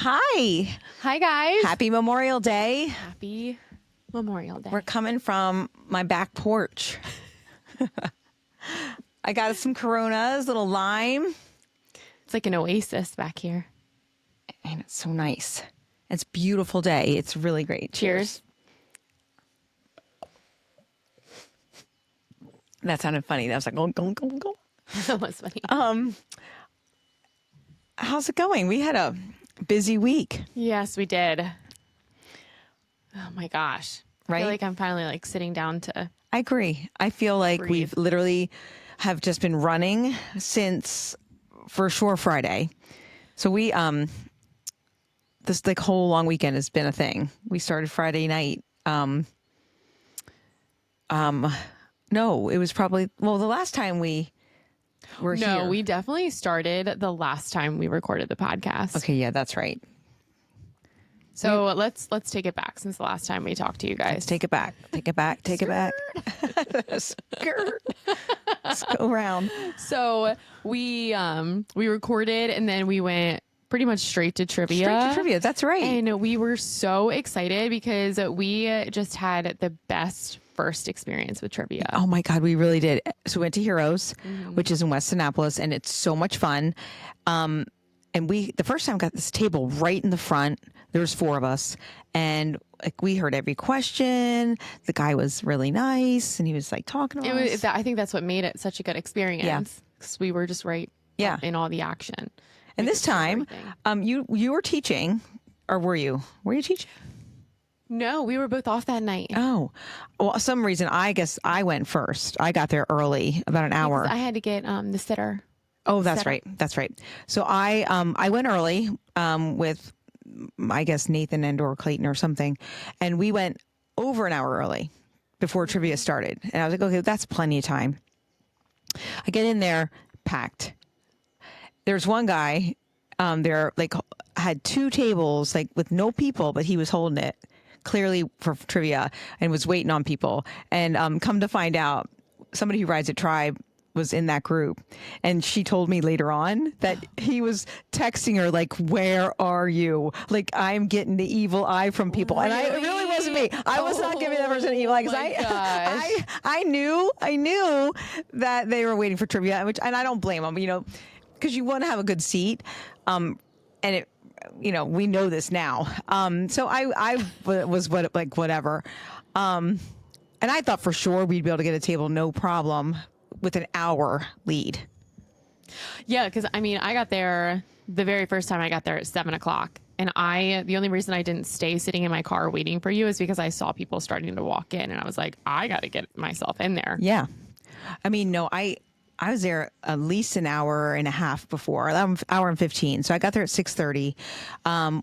Hi. Hi, guys. Happy Memorial Day. Happy Memorial Day. We're coming from my back porch. I got some Coronas, little lime. It's like an oasis back here. And it's so nice. It's a beautiful day. It's really great. Cheers. That sounded funny. That was like, go. That was funny. How's it going? We had a busy week. Yes, we did. Oh my gosh. Right? I feel like I'm finally sitting down to I agree. I feel like breathe. we've literally have just been running since for sure Friday. So we this whole long weekend has been a thing. We started Friday night. No, it was probably the last time we were here. No, we definitely started the last time we recorded the podcast. Okay, yeah, that's right. So let's take it back since the last time we talked to you guys. Let's take it back. Take it back. Take it back. Skirt. Let's go around. So we recorded and then we went pretty much straight to trivia. Straight to trivia. That's right. And we were so excited because we just had the best first experience with trivia. Oh my God, we really did. So we went to Heroes, which is in West Annapolis, and it's so much fun. And we, the first time, got this table right in the front. There was 4 of us, and we heard every question. The guy was really nice, and he was talking to us. I think that's what made it such a good experience. Yeah. Because we were just right in all the action. And this time, you were teaching, or were you? Were you teaching? No, we were both off that night. Oh, well, some reason I guess I went first. I got there early, about an hour. I had to get the sitter. Oh, that's right. That's right. So I went early with, I guess, Nathan and or Clayton or something, and we went over an hour early before trivia started. And I was like, okay, that's plenty of time. I get in there, packed. There's one guy there had 2 tables with no people, but he was holding it clearly for trivia and was waiting on people. And come to find out, somebody who rides at Tribe was in that group, and she told me later on that he was texting her where are you? I'm getting the evil eye from people. Really? And it really wasn't me. I was not giving that person evil eye, because I knew that they were waiting for trivia, and I don't blame them, because you want to have a good seat. And it, we know this now. So I was whatever. And I thought for sure we'd be able to get a table, no problem, with an hour lead. Yeah, because I got there the very first time I got there at 7:00, and the only reason I didn't stay sitting in my car waiting for you is because I saw people starting to walk in, and I was like, I got to get myself in there. Yeah, no, I was there at least an hour and a half before, hour and 15. So I got there at 6:30.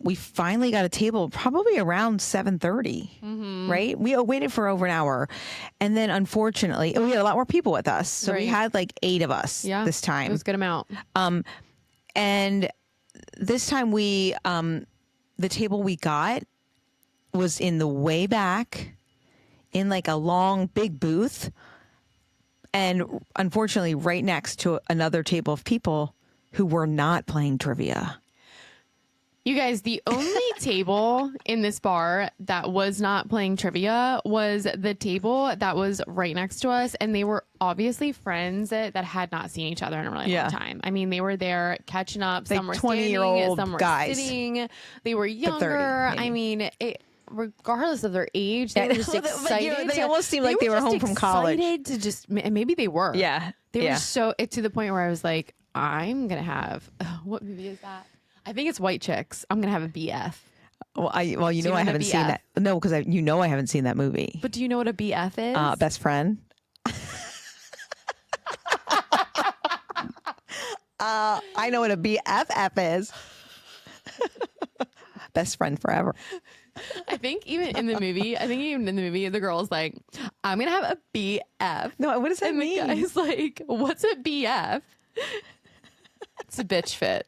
We finally got a table probably around 7:30, right? We waited for over an hour. And then unfortunately, we had a lot more people with us. So we had 8 of us this time. It was a good amount. And this time the table we got was in the way back in a long, big booth. And unfortunately, right next to another table of people who were not playing trivia. You guys, the only table in this bar that was not playing trivia was the table that was right next to us. And they were obviously friends that had not seen each other in a really long time. They were there catching up. Some were 20-year-old some were guys. Sitting. They were younger. 30, regardless of their age, they were just excited. They almost seemed like they were home from college. And maybe they were. Yeah. They were so, to the point where I was like, I'm going to have, what movie is that? I think it's White Chicks. I'm going to have a BF. Well, I haven't seen that. No, because I haven't seen that movie. But do you know what a BF is? Best friend. I know what a BFF is. Best friend forever. I think even in the movie, the girl's like, I'm going to have a BF. No, what does that mean? And the guy's like, what's a BF? It's a bitch fit.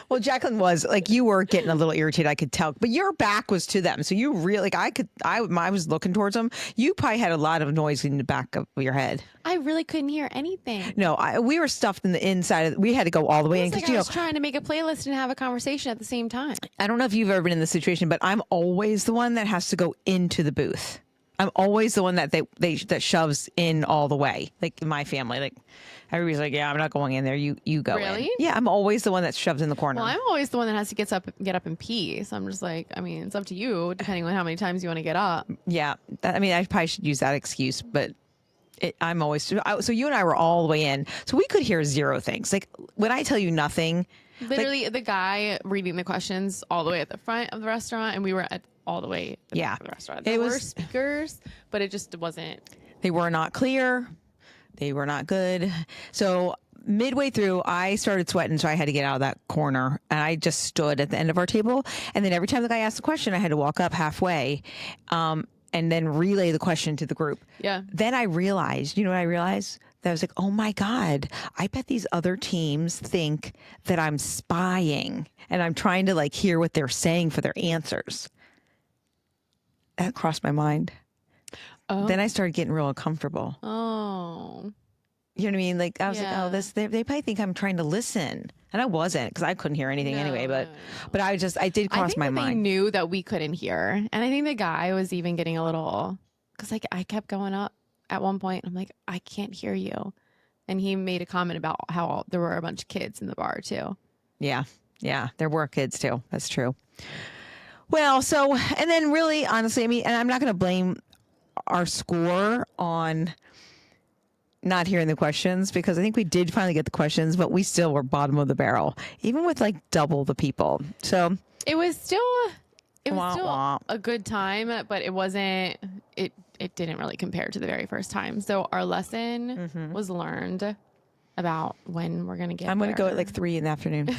Well, Jacqueline was like, you were getting a little irritated. I could tell, but your back was to them. So you really, like, I was looking towards them. You probably had a lot of noise in the back of your head. I really couldn't hear anything. No, we were stuffed in the inside. We had to go all the way in Because because, I was trying to make a playlist and have a conversation at the same time. I don't know if you've ever been in this situation, but I'm always the one that has to go into the booth. I'm always the one that that shoves in all the way. Like in my family, like everybody's like, yeah, I'm not going in there. You go in. Really? Yeah, I'm always the one that shoves in the corner. Well, I'm always the one that has to get up and pee. So I'm just like, I mean, it's up to you, depending on how many times you want to get up. Yeah, I probably should use that excuse, but I'm always so you and I were all the way in, so we could hear zero things. Like when I tell you nothing, Literally, the guy reading the questions all the way at the front of the restaurant, and we were at all the way at the back of the restaurant. There were speakers, but it just wasn't. They were not clear. They were not good. So midway through, I started sweating, so I had to get out of that corner, and I just stood at the end of our table. And then every time the guy asked a question, I had to walk up halfway, and then relay the question to the group. Yeah. Then I realized, you know what I realized? That I was like, oh my God, I bet these other teams think that I'm spying and I'm trying to like hear what they're saying for their answers. That crossed my mind. Oh. Then I started getting real uncomfortable. Oh. You know what I mean? Like I was Yeah. like, oh, they probably think I'm trying to listen. And I wasn't because I couldn't hear anything anyway. But I did cross my They mind. knew that we couldn't hear. And I think the guy was even getting a little, because like I kept going up at one point. I'm like, I can't hear you. And he made a comment about how there were a bunch of kids in the bar too. Yeah. Yeah. There were kids too. That's true. Well, so, and then really, honestly, I mean, and I'm not going to blame our score on not hearing the questions because I think we did finally get the questions, but we still were bottom of the barrel, even with like double the people. So it was still wah. a good time, but it wasn't, it didn't really compare to the very first time. So our lesson was learned about when we're going to get I'm going to go there. at like 3 in the afternoon.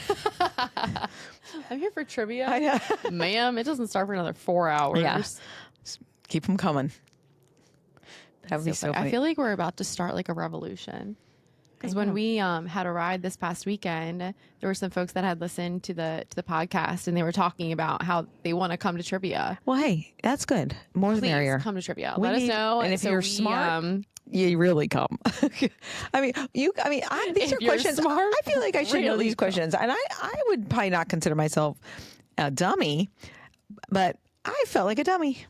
I'm here for trivia. I know. Ma'am, it doesn't start for another 4 hours. Yeah. Keep them coming. That would be so funny. I feel like we're about to start like a revolution. Because when we had a ride this past weekend, there were some folks that had listened to the podcast and they were talking about how they want to come to trivia. Well, hey, that's good. More the Please merrier. come to trivia. We Let us need- know. and if you're smart, you really come. these If are you're questions. smart, I feel like I should know really these questions. And I would probably not consider myself a dummy, but I felt like a dummy.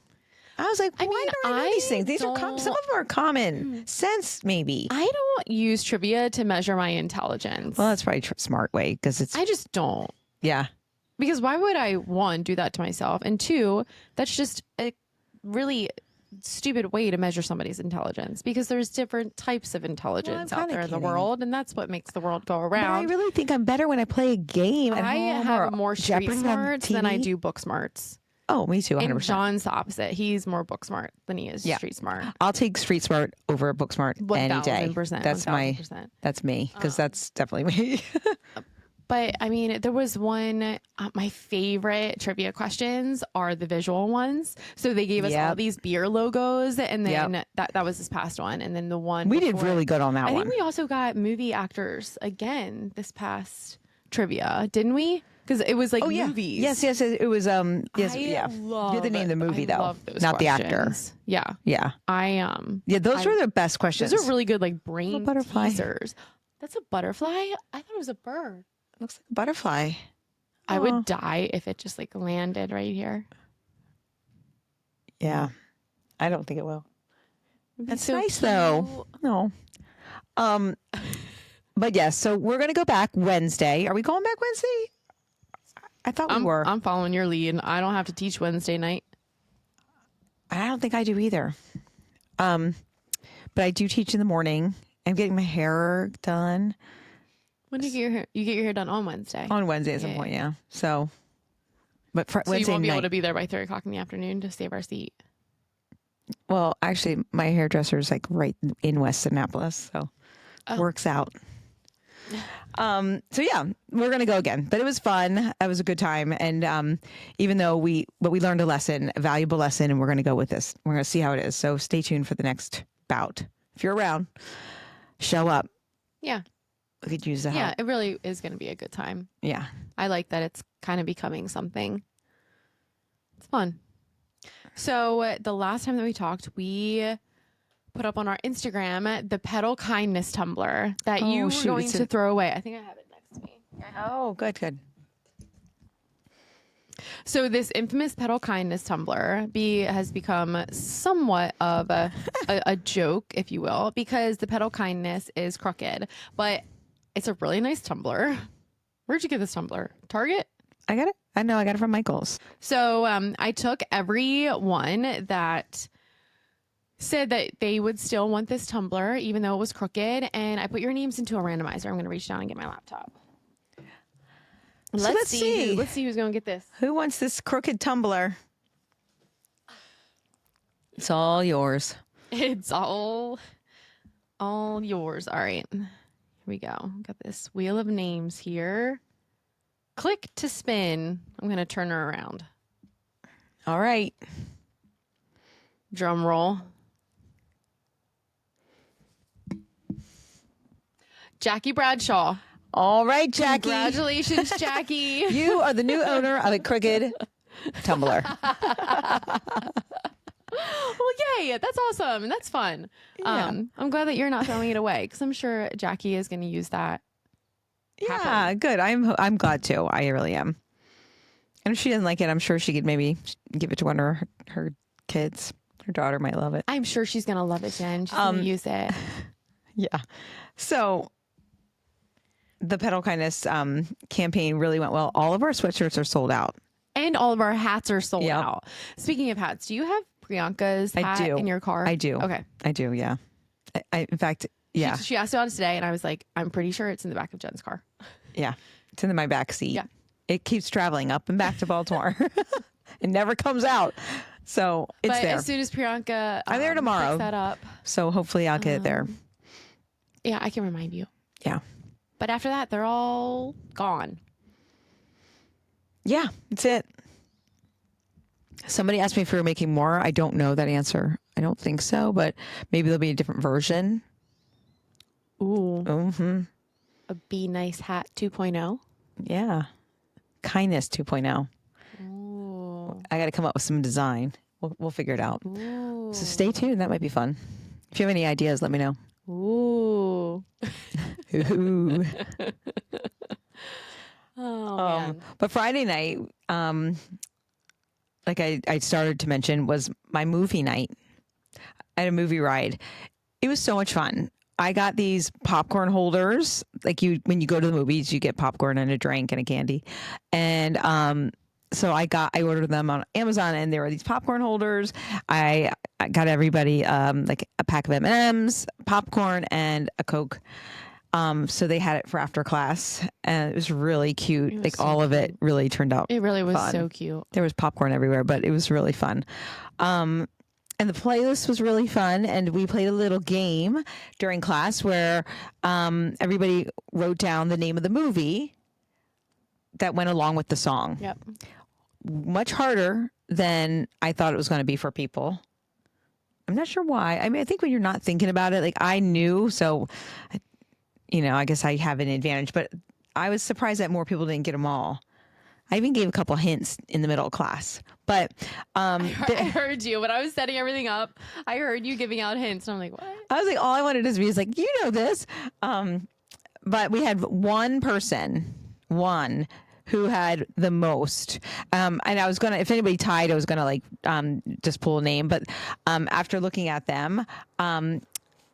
I was like, why don't I know these things? These are some of them are common sense, maybe. I don't use trivia to measure my intelligence. Well, that's probably a smart way because it's I just don't. yeah. Because why would I, one, do that to myself? And two, that's just a really stupid way to measure somebody's intelligence because there's different types of intelligence out there in the world. And that's what makes the world go But I around. really think I'm better when I play a game at I home have or more street Jeopardy on smarts than I TV. do book smarts. Oh, me too, 100%. And John's the opposite. He's more book smart than he is street smart. I'll take street smart over book smart any day. 1000%, That's 1000%. that's me because that's definitely me. But I mean, there was one, my favorite trivia questions are the visual ones. So they gave us all these beer logos and then that was this past one. And then the one We did really good on that I one. think we also got movie actors again this past trivia, didn't we? Because it was like movies. Yes. It was yes, I yeah. love- You're the name of the movie I though, love those not the actor. questions. Yeah. Yeah. Yeah, Those were the best questions. those are really good like brain butterfly. teasers. That's a butterfly? I thought it was a bird. Looks like a butterfly. I would die if it just like landed right here. Yeah. I don't think it will. It'd be That's so nice though. cute. No. But yes, so we're gonna go back Wednesday. Are we going back Wednesday? I thought we were. I'm following your lead. I don't have to teach Wednesday night. I don't think I do either. But I do teach in the morning. I'm getting my hair done When do you get your hair? You get your hair done on Wednesday. on Wednesday at some point. Yeah. So, but So Wednesday you won't be night. able to be there by 3:00 in the afternoon to save our seat. Well, actually, my hairdresser is like right in West Annapolis, so works out. So yeah, we're gonna go again, but it was fun. It was a good time, and even though we learned a valuable lesson, and we're gonna go with this. We're gonna see how it is. So stay tuned for the next bout. If you're around, show up. Yeah. we could use the Yeah, help. it really is going to be a good time. Yeah. I like that it's kind of becoming something. It's fun. So the last time that we talked, we put up on our Instagram the pedal kindness tumbler that you were going to throw away. I think I have it next to me. Oh, good. So this infamous pedal kindness tumbler has become somewhat of a joke, if you will, because the pedal kindness is crooked, but it's a really nice tumbler. Where'd you get this tumbler? Target? I got it. I know. I got it from Michael's. So I took everyone that said that they would still want this tumbler, even though it was crooked, and I put your names into a randomizer. I'm going to reach down and get my laptop. Let's see. Let's see who's going to get this. Who wants this crooked tumbler? It's all yours. It's all yours. All right. Here we go. Got this wheel of names here. Click to spin. I'm going to turn her around. All right. Drum roll. Jackie Bradshaw. All right, Jackie. Congratulations, Jackie. You are the new owner of a crooked tumbler. Well, yay. That's awesome. And that's fun. Yeah. I'm glad that you're not throwing it away because I'm sure Jackie is going to use that. Yeah, good. I'm glad too. I really am. And if she didn't like it, I'm sure she could maybe give it to one of her kids. Her daughter might love it. I'm sure she's going to love it, Jen. She's going to use it. Yeah. So the Pedal Kindness campaign really went well. All of our sweatshirts are sold out. And all of our hats are sold out. Speaking of hats, do you have Priyanka's hat in your car? I do. Okay. I do, yeah. In fact, yeah. She asked about it today, and I was like, I'm pretty sure it's in the back of Jen's car. Yeah. It's in my back seat. Yeah. It keeps traveling up and back to Baltimore. It never comes out. So it's but there. As soon as Priyanka I'm there tomorrow. picks that up. So hopefully I'll get it there. Yeah, I can remind you. Yeah. But after that, they're all gone. Yeah, that's it. Somebody asked me if we were making more. I don't know that answer. I don't think so, but maybe there'll be a different version. Ooh. Mm-hmm. A Be Nice Hat 2.0. Yeah. Kindness 2.0. Ooh. I got to come up with some design. We'll figure it out. Ooh. So stay tuned. That might be fun. If you have any ideas, let me know. Ooh. Ooh. Oh, man. But Friday night, like I started to mention, was my movie night. I had a movie ride. It was so much fun. I got these popcorn holders. Like when you go to the movies, you get popcorn and a drink and a candy. And so I ordered them on Amazon, and there were these popcorn holders. I got everybody like a pack of M&Ms, popcorn, and a Coke. So they had it for after class, and it was really cute. Was like so all of it really turned out. It really was fun. so cute. There was popcorn everywhere, but it was really fun. And the playlist was really fun, and we played a little game during class where everybody wrote down the name of the movie that went along with the song. Yep. Much harder than I thought it was going to be for people. I'm not sure why. I mean, I think when you're not thinking about it, like I knew, so, I guess I have an advantage, but I was surprised that more people didn't get them all. I even gave a couple hints in the middle of class, but I heard you when I was setting everything up. I heard you giving out hints, and I'm like, what? I was like, all I wanted to be is like, you know this. But we had one who had the most. And I was gonna, if anybody tied, I was gonna just pull a name. But after looking at them,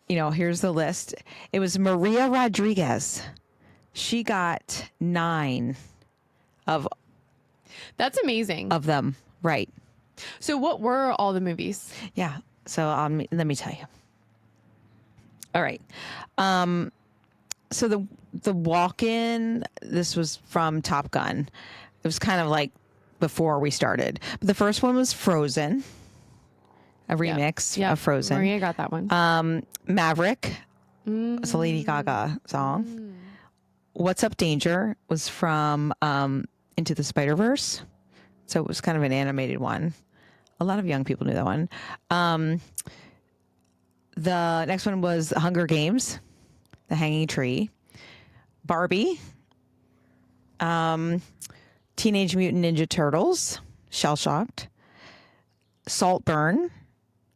here's the list. It was Maria Rodriguez. She got 9 That's amazing. of them. Right. So what were all the movies? Yeah. So let me tell you. All right. So the walk-in, this was from Top Gun. It was kind of like before we started. But the first one was Frozen, a remix of Frozen. Maria got that one. Maverick, it's a Lady Gaga song. What's Up Danger was from Into the Spider-Verse. So it was kind of an animated one. A lot of young people knew that one. The next one was Hunger Games, The Hanging Tree. Barbie, Teenage Mutant Ninja Turtles, Shell Shocked, Saltburn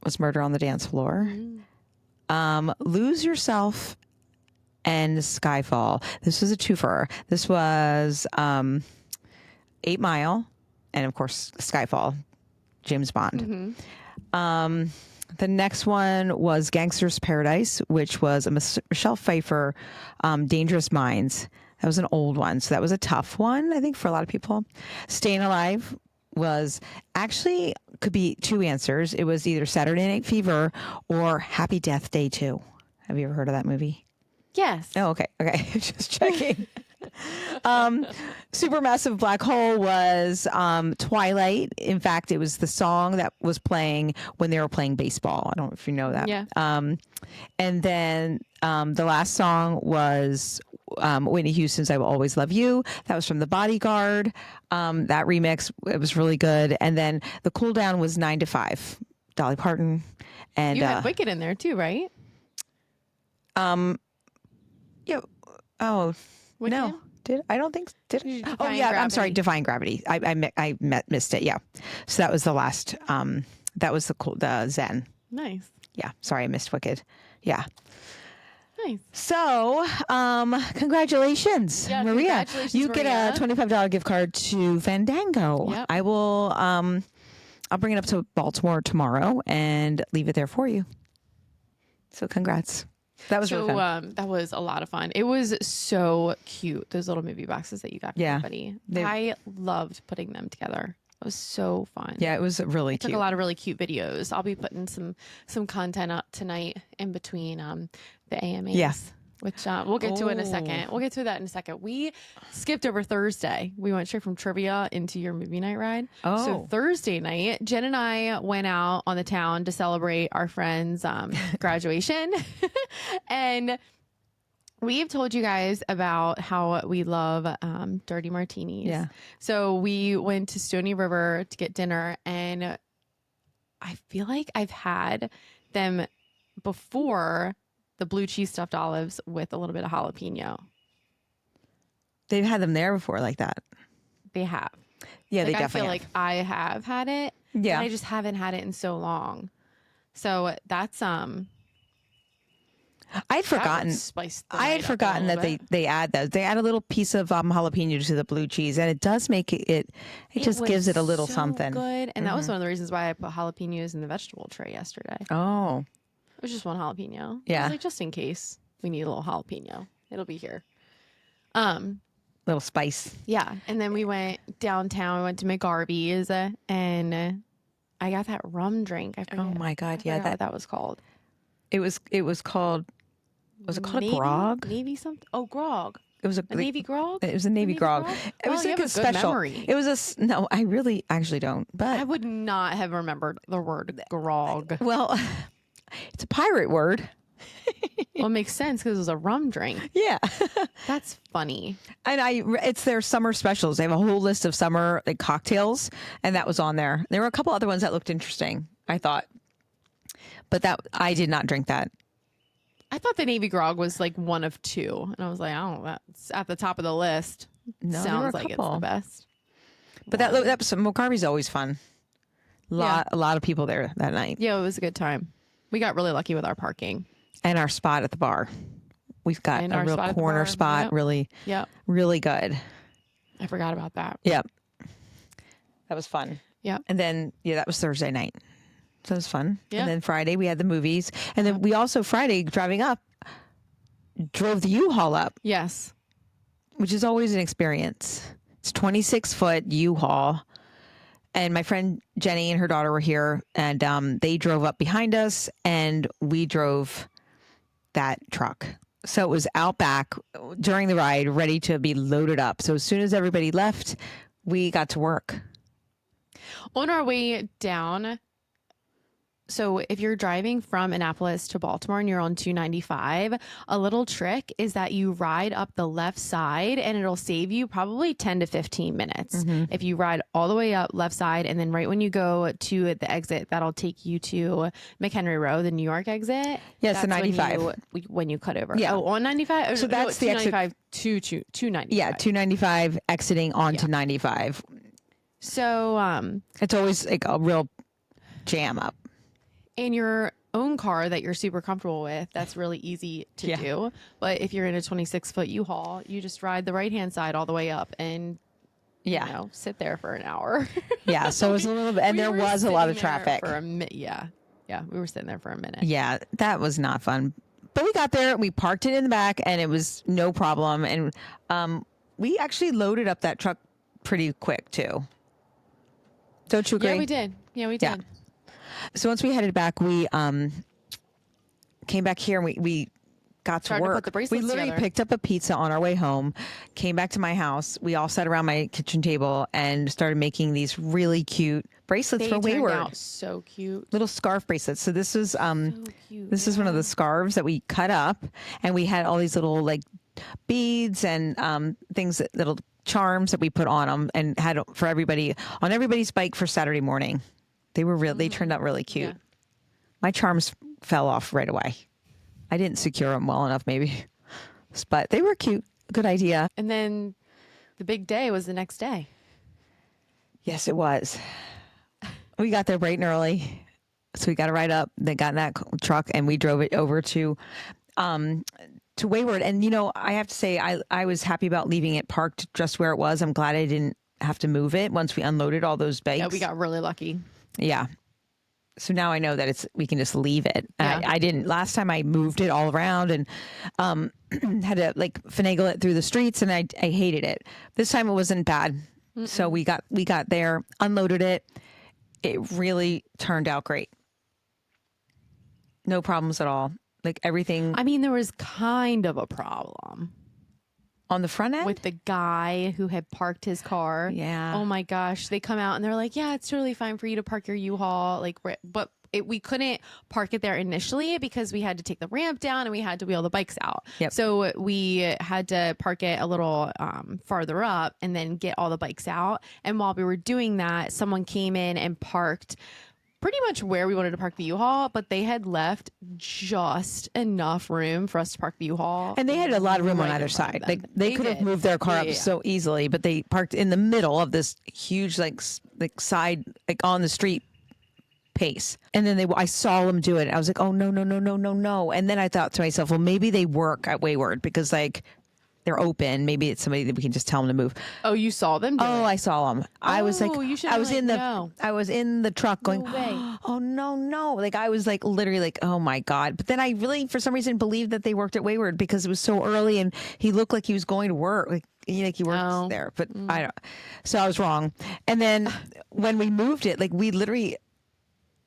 was Murder on the Dance Floor, Lose Yourself, and Skyfall. This was a twofer. This was 8 Mile, and of course Skyfall, James Bond. The next one was Gangster's Paradise, which was a Michelle Pfeiffer, Dangerous Minds. That was an old one, so that was a tough one, I think, for a lot of people. Staying Alive was actually could be two answers. It was either Saturday Night Fever or Happy Death Day 2. Have you ever heard of that movie? Yes. Oh, okay. Just checking. Supermassive Black Hole was Twilight. In fact, it was the song that was playing when they were playing baseball. I don't know if you know that. Yeah. And then the last song was Whitney Houston's I Will Always Love You. That was from The Bodyguard. That remix, it was really good. And then the cool down was 9 to 5, Dolly Parton. And You had Wicked in there too, right? yeah. Oh, Wicked? no. I don't think did. Defying Oh yeah, I'm Gravity. sorry. Defying Gravity. I missed it. Yeah. So that was the last. That was the Zen. Nice. Yeah. Sorry, I missed Wicked. Yeah. Nice. So, congratulations, Yeah, Maria. congratulations, You get Maria. a $25 gift card to Fandango. Yep. I will. I'll bring it up to Baltimore tomorrow and leave it there for you. So, congrats. That was really fun. That was a lot of fun. It was so cute. Those little movie boxes that you got for Yeah. everybody. They- I loved putting them together. It was so fun. Yeah, it was really Took cute. a lot of really cute videos. I'll be putting some content up tonight in between the AMAs. Yeah. Which we'll get to in a Oh. second. We'll get to that in a second. We skipped over Thursday. We went straight from trivia into your movie night ride. Oh. So Thursday night, Jen and I went out on the town to celebrate our friend's graduation. And we've told you guys about how we love dirty martinis. Yeah. So we went to Stony River to get dinner, and I feel like I've had them before, the blue cheese stuffed olives with a little bit of jalapeno. They've had them there before like that. They have. Yeah, Like, they I definitely feel like I have had it. Yeah. And I just haven't had it in so long. So that's I had forgotten. I had forgotten that they add those. They add a little piece of jalapeno to the blue cheese, and it does make it just gives it a little something. Good. And that was one of the reasons why I put jalapenos in the vegetable tray yesterday. Oh, It was just one jalapeno. Yeah. I was like, just in case we need a little jalapeno, it'll be here. little spice. Yeah. And then we went downtown. We went to McGarvey's, and I got that rum drink. I forget, Oh my God! I Yeah, forgot what that was called. it was called. Was it called Navy, a grog? Navy something? Oh, grog. It was A Navy grog? It was a Navy grog. It Well, was you like have a a good special. memory. It was no. I really actually don't. I But would not have remembered the word grog. well, it's a pirate word. Well, it makes sense because it was a rum drink. Yeah. That's funny. And it's their summer specials. They have a whole list of summer like cocktails, and that was on there. There were a couple other ones that looked interesting, I thought, but that I did not drink that. I thought the Navy grog was like one of two. And I was like, oh, that's at the top of the list. No, there were a Sounds like it's couple. the best. But that McCarvey's always fun. A lot of people there that night, Yeah, it was a good time. We got really lucky with our parking. and our spot at the bar. We've got And a our real spot at the corner bar. spot, Yep. really, Yep. really good. I forgot about that. Yep, that was fun. Yep. And then that was Thursday night. So it was fun. Yeah. And then Friday we had the movies. And then we also Friday driving up drove the U-Haul up, Yes. which is always an experience. It's 26-foot U-Haul. And my friend Jenny and her daughter were here, and they drove up behind us, and we drove that truck. So it was out back during the ride, ready to be loaded up. So as soon as everybody left, we got to work. On our way down, So if you're driving from Annapolis to Baltimore and you're on 295, a little trick is that you ride up the left side and it'll save you probably 10 to 15 minutes. If you ride all the way up left side and then right when you go to the exit, that'll take you to McHenry Road, the New York exit. Yes, the That's 95. When you cut over. Yeah. Oh, on 95? So that's the exit. 295 to 295. Yeah, 295 exiting onto 95. So It's always like a real jam up. in your own car that you're super comfortable with, that's really easy to do. But if you're in a 26-foot U-Haul, you just ride the right-hand side all the way up and sit there for an hour. Yeah, so it was a little bit, and there was a lot of traffic. Yeah, we were sitting there for a minute. Yeah, that was not fun. But we got there, we parked it in the back, and it was no problem. And we actually loaded up that truck pretty quick, too. Don't you agree? Yeah, we did. Yeah. So once we headed back, we came back here and we got to Tried to work. put the We bracelets literally together. picked up a pizza on our way home, came back to my house. We all sat around my kitchen table and started making these really cute bracelets They for turned Wayward. out so cute. Little scarf bracelets. So this is Cute. this is one of the scarves that we cut up, and we had all these little like beads and things little charms that we put on them and had for everybody on everybody's bike for Saturday morning. They were real. They turned out really cute. Yeah. My charms fell off right away. I didn't secure them well enough, maybe, but they were cute. Good idea. And then the big day was the next day. Yes, it was. We got there bright and early, so we got to ride up. They got in that truck and we drove it over to Wayward. And I have to say, I was happy about leaving it parked just where it was. I'm glad I didn't have to move it once we unloaded all those bikes. Yeah, we got really lucky. Yeah. So now I know that we can just leave it. Yeah. I didn't last time. I moved it all around and had to like finagle it through the streets, and I hated it. This time it wasn't bad. So we got there, unloaded it. It really turned out great. No problems at all. Like everything I mean, there was kind of a problem on the front end with the guy who had parked his car. Yeah. Oh my gosh. They come out and they're like, yeah, it's totally fine for you to park your U-Haul. But we couldn't park it there initially because we had to take the ramp down and we had to wheel the bikes out. Yep. So we had to park it a little farther up and then get all the bikes out. And while we were doing that, someone came in and parked pretty much where we wanted to park the U-Haul, but they had left just enough room for us to park the U-Haul. And they had a lot of room right on in either front side. of Like them. they could have did. moved their car Yeah, up yeah. so easily, but they parked in the middle of this huge like side, like on the street pace. And then I saw them do it. I was like, oh no, no, no, no, no, no. And then I thought to myself, well, maybe they work at Wayward because like they're open. Maybe it's somebody that we can just tell them to move. Oh, you saw them do Oh, it? I saw them. I was like, Oh, you should I have was been in like, the, no. I was in the truck going, No way. oh no, no. Like I was like literally like, oh my God. But then I really, for some reason, believed that they worked at Wayward because it was so early and he looked like he was going to work. Like he works Oh. there, but I don't. So I was wrong. And then when we moved it, like we literally,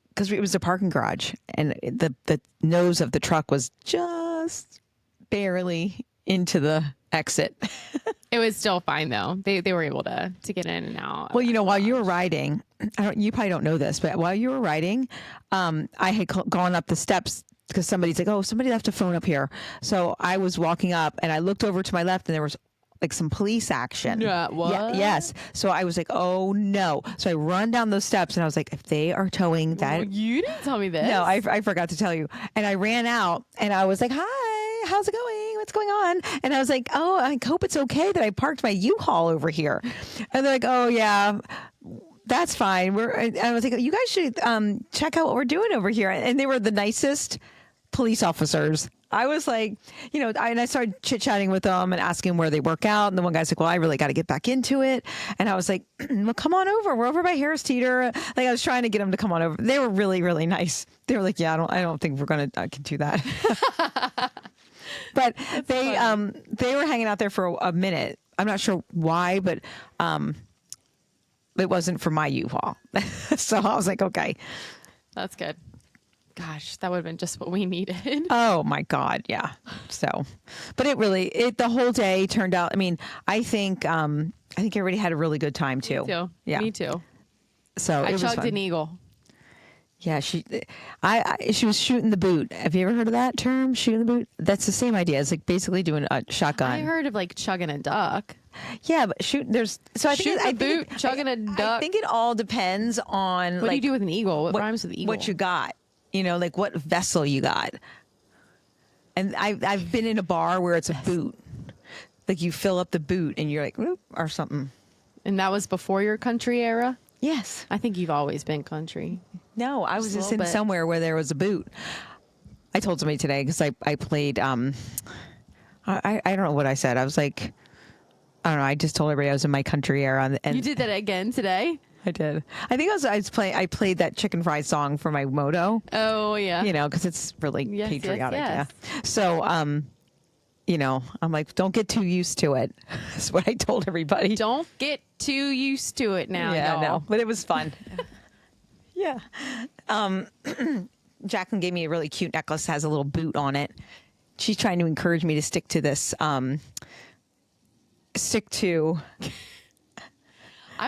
because it was a parking garage and the nose of the truck was just barely into the exit. It was still fine though. They were able to get in and out. Well, while you were riding, you probably don't know this, but while you were riding, I had gone up the steps because somebody's like, oh, somebody left a phone up here. So I was walking up and I looked over to my left and there was like some police action. Yeah, what? Yes. So I was like, oh no. So I run down those steps and I was like, if they are towing that. Well, you didn't tell me this. No, I forgot to tell you. And I ran out and I was like, hi, how's it going? What's going on? And I was like, oh, I hope it's okay that I parked my U-Haul over here. And they're like, oh yeah, that's fine. I was like, you guys should check out what we're doing over here. And they were the nicest police officers. I was like, and I started chit-chatting with them and asking where they work out. And the one guy's like, well, I really got to get back into it. And I was like, well, come on over. We're over by Harris Teeter. Like I was trying to get them to come on over. They were really, really nice. They were like, yeah, I don't think we're going to do that. But they were hanging out there for a minute. I'm not sure why, but it wasn't for my U-Haul. So I was like, okay. That's good. Gosh, that would have been just what we needed. Oh my God. Yeah. So, but the whole day turned out, I think everybody had a really good time too. Me too. Yeah. Me too. So I it was chugged fun. an eagle. Yeah, she was shooting the boot. Have you ever heard of that term, shooting the boot? That's the same idea. It's like basically doing a shotgun. I heard of like chugging a duck. Yeah, but Shooting a boot, chugging a duck. I think it all depends on What do you do with an eagle? What rhymes with eagle? What you got, like what vessel you got. And I've been in a bar where it's a boot, like you fill up the boot and you're like, whoop, or something. And that was before your country era? Yes. I think you've always been country. No, I was just in somewhere where there was a boot. I told somebody today because I played. I don't know what I said. I was like, I don't know. I just told everybody I was in my country era. And you did that again today? I did. I think I played that chicken fry song for my moto. Oh yeah. Because it's really patriotic. Yes. Yeah. So I'm like, don't get too used to it. That's what I told everybody. Don't get too used to it now. Yeah, y'all. no, but it was fun. Yeah. Jacqueline gave me a really cute necklace that has a little boot on it. She's trying to encourage me to stick to this. I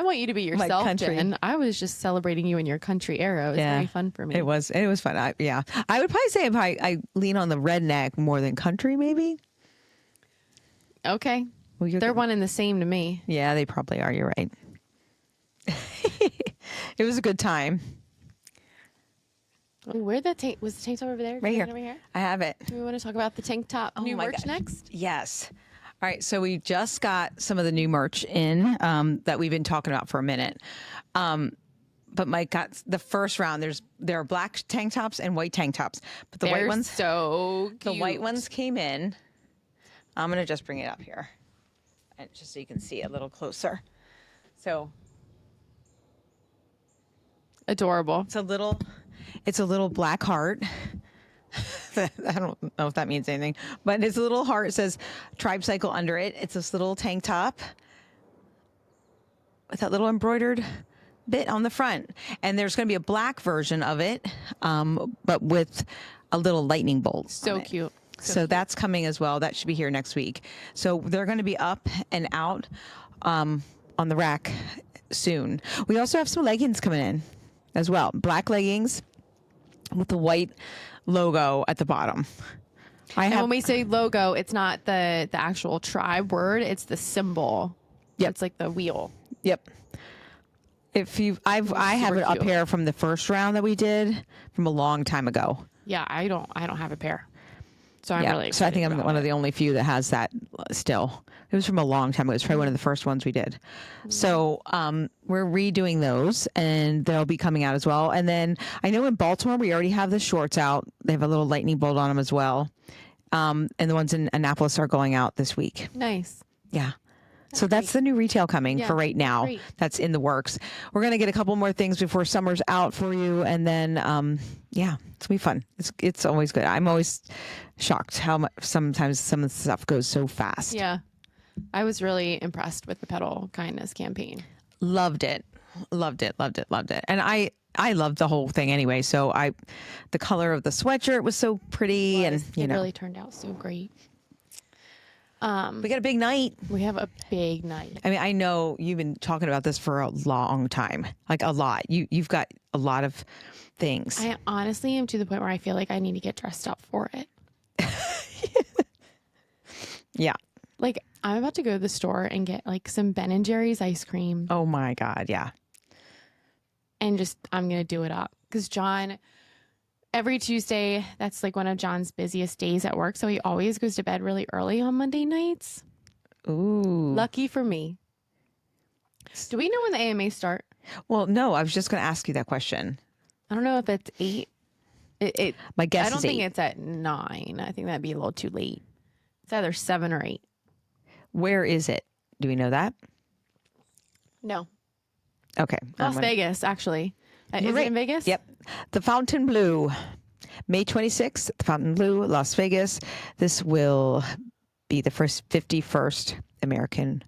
want you to be yourself, country. Jen. I was just celebrating you in your country era. It was very fun for me. It was fun. I would probably say I lean on the redneck more than country, maybe. Okay. Well, they're one and the same to me. Yeah, they probably are. You're right. It was a good time. Oh, was the tank top over there? Right here. Over here? I have it. Do we want to talk about the tank top new my merch gosh. next? Yes. All right. So we just got some of the new merch in that we've been talking about for a minute. But Mike got the first round. There are black tank tops and white tank tops. But the white ones, so cute. the white ones came in. I'm gonna just bring it up here, and just so you can see it a little closer. So adorable. It's a little black heart. I don't know if that means anything, but it's a little heart. It says Tribe Cycle under it. It's this little tank top with that little embroidered bit on the front. And there's going to be a black version of it, but with a little lightning bolt. So cute. So that's coming as well. That should be here next week. So they're going to be up and out on the rack soon. We also have some leggings coming in as well. Black leggings with the white logo at the bottom. And when we say logo, it's not the actual tribe word. It's the symbol. Yep. It's like the wheel. Yep. I have it up cute. here from the first round that we did from a long time ago. Yeah, I don't have a pair. So I'm really excited. So I think I'm one of the only few that has that still. It was from a long time ago. It was probably one of the first ones we did. So we're redoing those, and they'll be coming out as well. And then I know in Baltimore we already have the shorts out. They have a little lightning bolt on them as well. And the ones in Annapolis are going out this week. Nice. Yeah. So that's the new retail coming for right now. Great. That's in the works. We're going to get a couple more things before summer's out for you. And then, it's going to be fun. It's always good. I'm always shocked how much sometimes some of the stuff goes so fast. Yeah. I was really impressed with the Pedal Kindness campaign. Loved it. And I loved the whole thing anyway. So the color of the sweatshirt was so pretty, and it really turned out so great. We got a big night. We have a big night. I mean, I know you've been talking about this for a long time, like a lot. You've got a lot of things. I honestly am to the point where I feel like I need to get dressed up for it. Yeah. Like I'm about to go to the store and get like some Ben & Jerry's ice cream. Oh my God. Yeah. And I'm going to do it up because John, every Tuesday, that's like one of John's busiest days at work. So he always goes to bed really early on Monday nights. Ooh. Lucky for me. Do we know when the AMAs start? Well, no, I was just going to ask you that question. I don't know if it's 8. My guess is 8. I don't think it's at 9. I think that'd be a little too late. It's either 7 or 8. Where is it? Do we know that? No. Okay. Las Vegas, actually. Is it in Vegas? Yep. The Fountain Blue. May 26th, the Fountain Blue, Las Vegas. This will be the first 51st American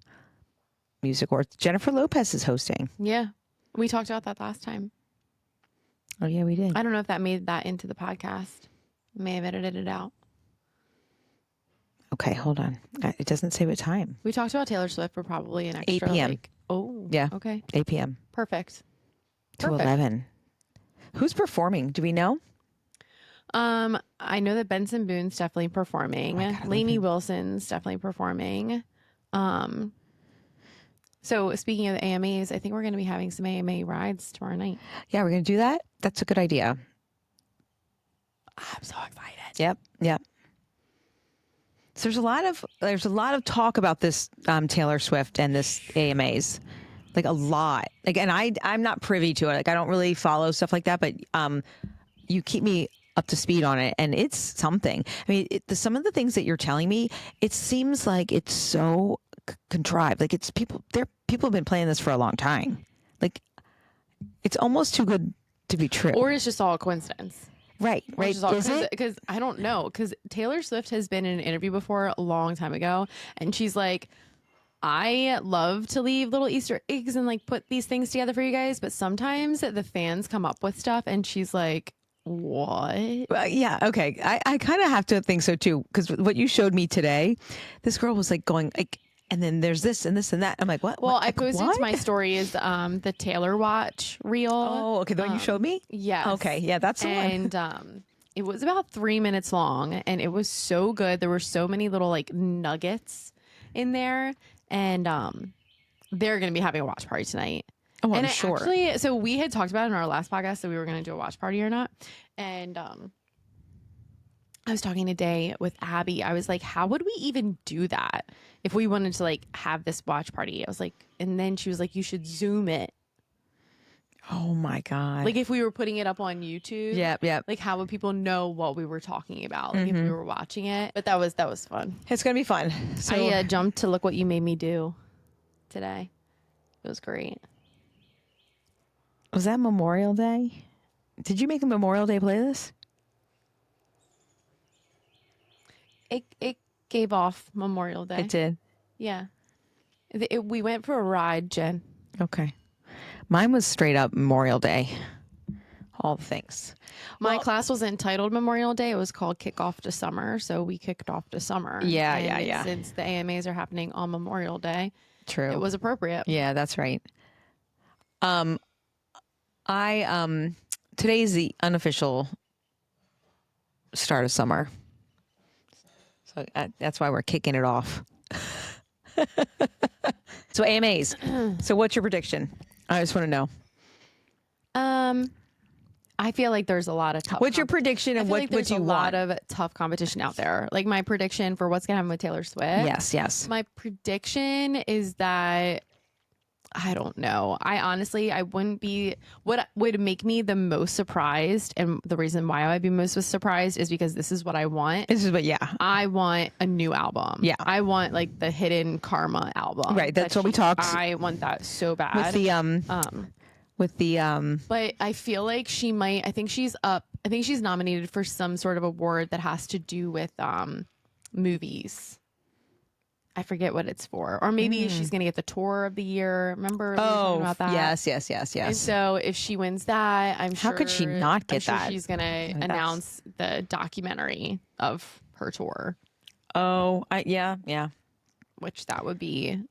Music Awards. Jennifer Lopez is hosting. Yeah. We talked about that last time. Oh, yeah, we did. I don't know if that made that into the podcast. May have edited it out. Okay, hold on. It doesn't say what time. We talked about Taylor Swift for probably an extra 8 p.m. Oh, Yeah. Okay. 8 p.m. Perfect. to 11. Who's performing? Do we know? I know that Benson Boone's definitely performing. Oh God, Lainey Wilson's definitely performing. So speaking of the AMAs, I think we're going to be having some AMA rides tomorrow night. Yeah, we're going to do that. That's a good idea. I'm so excited. Yep. Yep. So there's a lot of talk about this Taylor Swift and this AMAs, like a lot. Like, and I'm not privy to it. Like, I don't really follow stuff like that. But you keep me up to speed on it, and it's something. I mean, some of the things that you're telling me, it seems like it's so contrived. Like it's people. People have been playing this for a long time. Like, it's almost too good to be true. Or it's just all a coincidence. Right. Is it? Because I don't know. Because Taylor Swift has been in an interview before a long time ago, and she's like, I love to leave little Easter eggs and like put these things together for you guys, but sometimes the fans come up with stuff, and she's like, what? Yeah. Okay. I kind of have to think so too, because what you showed me today, this girl was like going like, and then there's this and this and that. I'm like, what? Well, what? I posted what? to my story is the Taylor Watch reel. Oh, okay. The one you showed me? Yes. Okay. Yeah, that's the one. And it was about 3 minutes long, and it was so good. There were so many little like nuggets in there, and they're going to be having a watch party tonight. Oh, I'm and sure. Actually, so we had talked about it in our last podcast that we were going to do a watch party or not, and I was talking today with Abby. I was like, how would we even do that if we wanted to like have this watch party? I was like, and then she was like, you should Zoom it. Oh my God. Like if we were putting it up on YouTube. Yep. Like how would people know what we were talking about? Like if we were watching it. But that was fun. It's going to be fun. So I jumped to look what you made me do today. It was great. was that Memorial Day? Did you make a Memorial Day playlist? It gave off Memorial Day. It did. Yeah. We went for a ride, Jen. Okay. Mine was straight up Memorial Day. All the things. My class was entitled Memorial Day. It was called Kickoff to Summer. So we kicked off to summer. Yeah. Since the AMAs are happening on Memorial Day, True. it was appropriate. Yeah, that's right. Today is the unofficial start of summer. So that's why we're kicking it off. So AMAs. So what's your prediction? I just want to know. I feel like there's a lot of tough. What's your prediction and what there's do you a want? lot of tough competition out there. Like my prediction for what's gonna happen with Taylor Swift. Yes. My prediction is that I don't know. I wouldn't be. What would make me the most surprised, and the reason why I'd be most surprised is because this is what I want. This is what, I want a new album. Yeah. I want like the Hidden Karma album. Right, that's what we talked. I want that so bad. With the But I feel like she might. I think she's up. I think she's nominated for some sort of award that has to do with movies. I forget what it's for. Or maybe she's going to get the tour of the year. Remember we were talking about that? Yes. And so if she wins that, I'm sure. How could she not get I'm sure that? she's going to announce the documentary of her tour. Oh, yeah. Which that would be.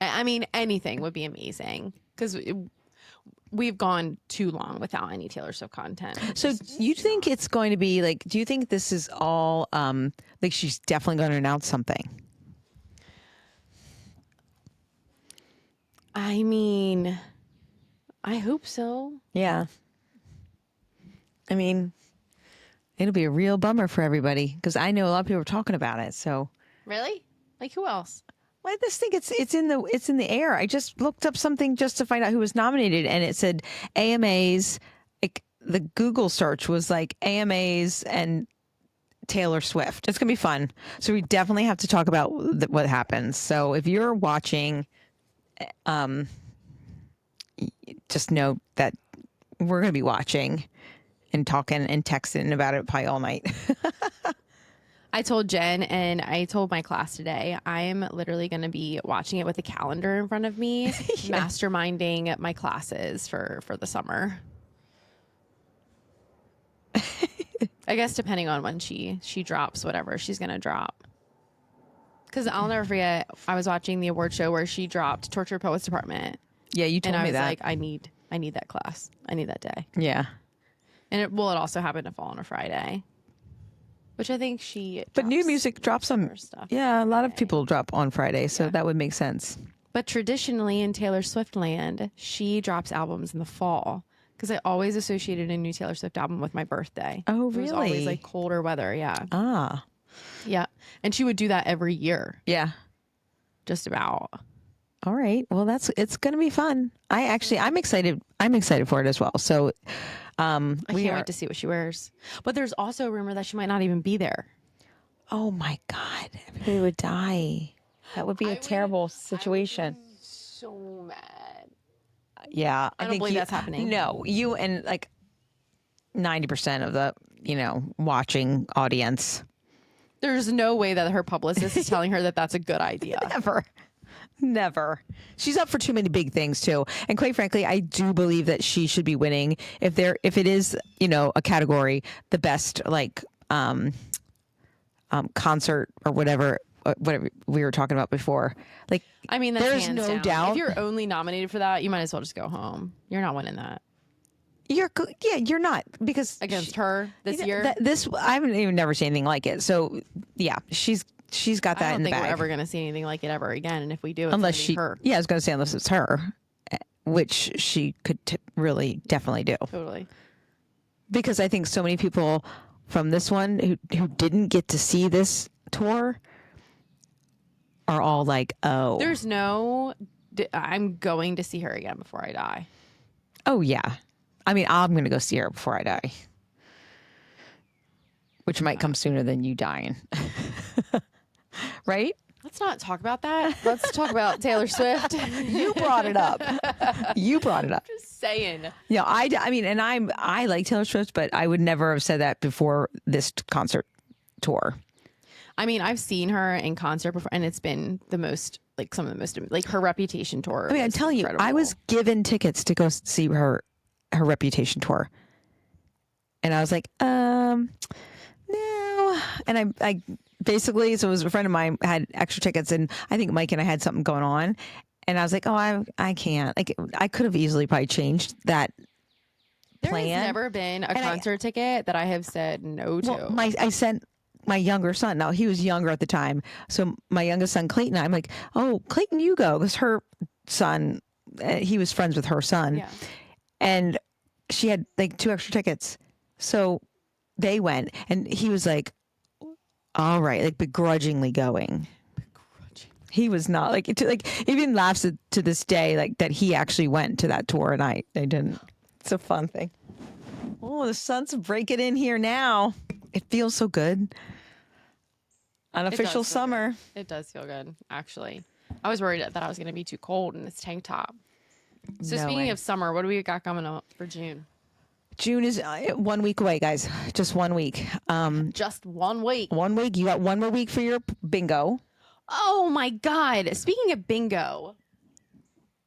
I mean, anything would be amazing because we've gone too long without any Taylor Swift content. So you think it's going to be like? Do you think this is all like she's definitely going to announce something? I mean, I hope so. Yeah. I mean, it'll be a real bummer for everybody because I know a lot of people are talking about it. So Really? Like who else? well, I just think it's in the air. I just looked up something just to find out who was nominated, and it said AMAs. Like the Google search was like AMAs and Taylor Swift. It's gonna be fun. So we definitely have to talk about what happens. So if you're watching, just know that we're gonna be watching and talking and texting about it probably all night. I told Jen and I told my class today, I am literally going to be watching it with a calendar in front of me, masterminding my classes for the summer. I guess depending on when she drops whatever she's going to drop. Because I'll never forget, I was watching the award show where she dropped Torture Poets Department. Yeah, you told and I me was that. like, I need that class. I need that day. Yeah. And it also happened to fall on a Friday, which I think she. But new drops music drops on. her stuff. Yeah, a lot of people drop on Friday, so that would make sense. But traditionally in Taylor Swift land, she drops albums in the fall because I always associated a new Taylor Swift album with my birthday. Oh, It was always really? like colder weather. Yeah. Ah, Yeah. And she would do that every year, yeah. just about. All right. Well, it's going to be fun. I'm excited. I'm excited for it as well. So, I can't wait to see what she wears. But there's also a rumor that she might not even be there. Oh my God, everybody would die. That would be a terrible situation. So mad. Yeah, I don't believe that's happening. No, you and like 90% of the watching audience. There's no way that her publicist is telling her that that's a good idea. Never. She's up for too many big things too. And quite frankly, I do believe that she should be winning if it is, a category, the best concert or whatever we were talking about before. Like, I mean, that's there's hands no down. doubt. If you're only nominated for that, you might as well just go home. You're not winning that you're not, because against her this year. I haven't even never seen anything like it. So yeah, she's got that I don't in the think bag. we're ever going to see anything like it ever again. And if we do, it's Unless gonna be she, her. yeah, I was going to say unless it's her, which she could really definitely do. Totally. Because I think so many people from this one who didn't get to see this tour are all like, oh, There's no, I'm going to see her again before I die. oh yeah. I mean, I'm going to go see her before I die, which might come sooner than you dying. Right? Let's not talk about that. Let's talk about Taylor Swift. You brought it up. Just saying. Yeah, I mean, and I like Taylor Swift, but I would never have said that before this concert tour. I mean, I've seen her in concert before, and it's been some of the most, like her Reputation tour. I mean, I'm telling you, I was given tickets to go see her Reputation tour, and I was like, no. And I basically, so it was a friend of mine had extra tickets, and I think Mike and I had something going on, and I was like, oh, I can't. Like, I could have easily probably changed that plan. There has never been a concert ticket that I have said no to. Well, I sent my younger son. Now, he was younger at the time, so my youngest son Clayton, I'm like, oh, Clayton, you go, because her son, he was friends with her son, Yeah. and she had like 2 extra tickets, so they went, and he was like, all right, like begrudgingly going. He was not like even laughs to this day like that he actually went to that tour and I didn't. It's a fun thing. Oh, the sun's breaking in here now. It feels so good. Unofficial summer. Good. It does feel good, actually. I was worried that I was going to be too cold in this tank top. So No speaking way. of summer, what do we got coming up for June? June is 1 week away, guys. Just 1 week. Just 1 week. 1 week. You got 1 more week for your bingo. Oh my God. Speaking of bingo,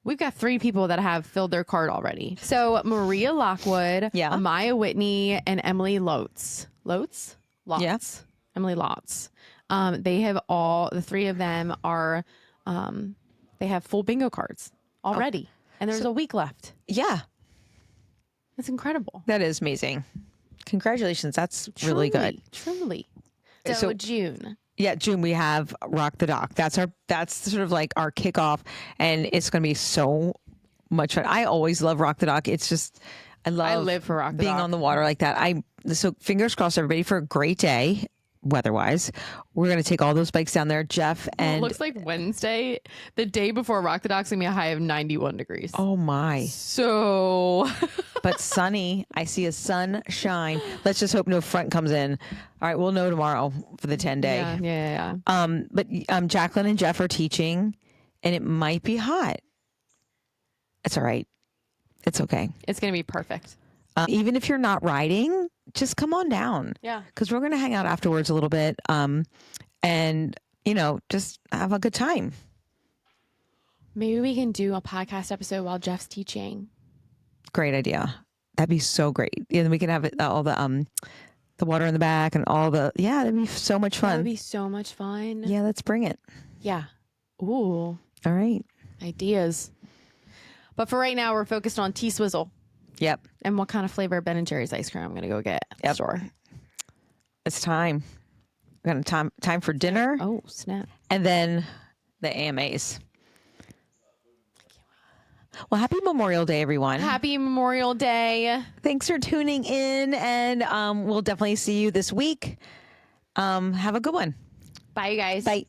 we've got 3 people that have filled their card already. So Maria Lockwood, Yeah. Amaya Whitney, and Emily Lotz. Lotz? Lotz. Yeah. Emily Lotz. They have the 3 of them are, they have full bingo cards already. And there's a week left. Yeah. That's incredible. That is amazing. Congratulations. That's really good. Truly. So- So June. Yeah, June we have Rock the Dock. That's sort of like our kickoff, and it's going to be so much fun. I always love Rock the Dock. It's just I live for Rock the being Dock. on the water like that. So fingers crossed, everybody, for a great day weather-wise. We're going to take all those bikes down there, Jeff, It and looks like Wednesday, the day before Rock the Dock's gonna be a high of 91 degrees. oh my, So but sunny. I see a sunshine. Let's just hope no front comes in. All right, we'll know tomorrow for the 10-day. yeah. But Jacqueline and Jeff are teaching, and it might be hot. It's all right. It's okay. It's gonna be perfect. Even if you're not riding, just come on down. Yeah. Because we're going to hang out afterwards a little bit, and just have a good time. Maybe we can do a podcast episode while Jeff's teaching. Great idea. That'd be so great. And then we can have all the water in the back and all the that'd be so much That would fun. be so much fun. Yeah, let's bring it. Yeah. Ooh, All right. ideas. But for right now, we're focused on T-Swizzle. Yep. And what kind of flavor Ben and Jerry's ice cream I'm going to go get at the store. It's time. We're going to time for dinner. Oh, snap. And then the AMAs. Well, happy Memorial Day, everyone. Happy Memorial Day. Thanks for tuning in, and we'll definitely see you this week. Have a good one. Bye, you guys. Bye.